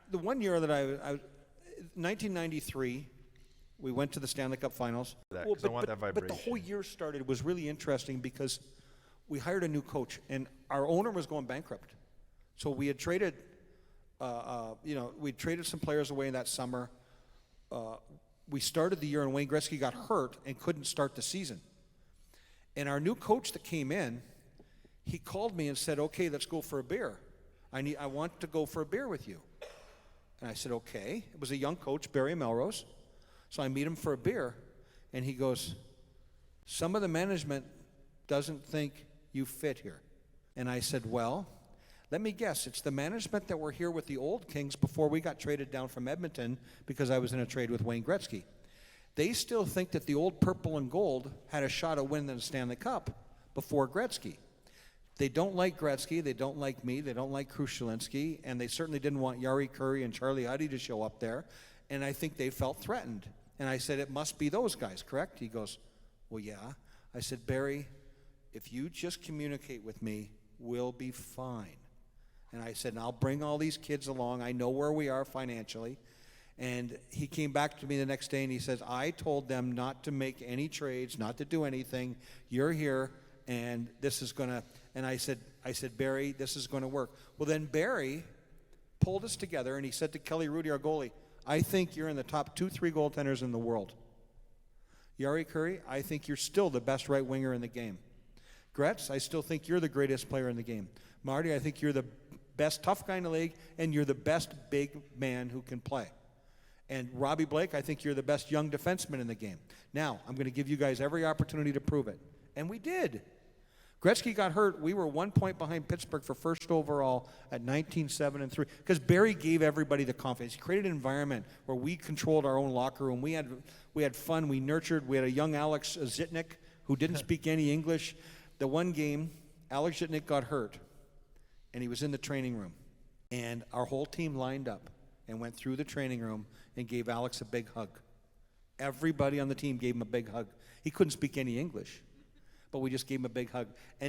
the one year that I 1993, we went to the Stanley Cup Finals. I want that vibration. But the whole year was really interesting because we hired a new coach, and our owner was going bankrupt. So we had traded, we traded some players away that summer. We started the year, and Wayne Gretzky got hurt and couldn't start the season. And our new coach that came in, he called me and said, "Okay, let's go for a beer. I want to go for a beer with you." And I said, "Okay." It was a young coach, Barry Melrose. So I meet him for a beer, and he goes, "Some of the management doesn't think you fit here." And I said, "Well, let me guess. It's the management that were here with the old Kings before we got traded down from Edmonton because I was in a trade with Wayne Gretzky. They still think that the old purple and gold had a shot of winning the Stanley Cup before Gretzky. They don't like Gretzky, they don't like me, they don't like Krushelinski, and they certainly didn't want Yari Curry and Charlie Huddy to show up there, and I think they felt threatened." And I said, "It must be those guys, correct?" He goes, "Well, yeah." I said, "Barry, if you just communicate with me, we'll be fine." And I said, "And I'll bring all these kids along. I know where we are financially." And he came back to me the next day and he says, "I told them not to make any trades, not to do anything. You're here, and this is going to," and I said, "Barry, this is going to work." Well, then Barry pulled us together and he said to Kelly Rudy, our goalie, "I think you're in the top 2-3 goaltenders in the world. Yari Curry, I think you're still the best right winger in the game. Gretz, I still think you're the greatest player in the game. Marty, I think you're the best tough guy in the league, and you're the best big man who can play. And Robbie Blake, I think you're the best young defenseman in the game. Now, I'm going to give you guys every opportunity to prove it." And we did. Gretzky got hurt. We were 1 point behind Pittsburgh for first overall at 19-7-3 because Barry gave everybody the confidence. He created an environment where we controlled our own locker room. We had fun. We nurtured. We had a young Alex Zitnik who didn't speak any English. The one game, Alex Zitnik got hurt, and he was in the training room. And our whole team lined up and went through the training room and gave Alex a big hug. Everybody on the team gave him a big hug. He couldn't speak any English, but we just gave him a big hug. And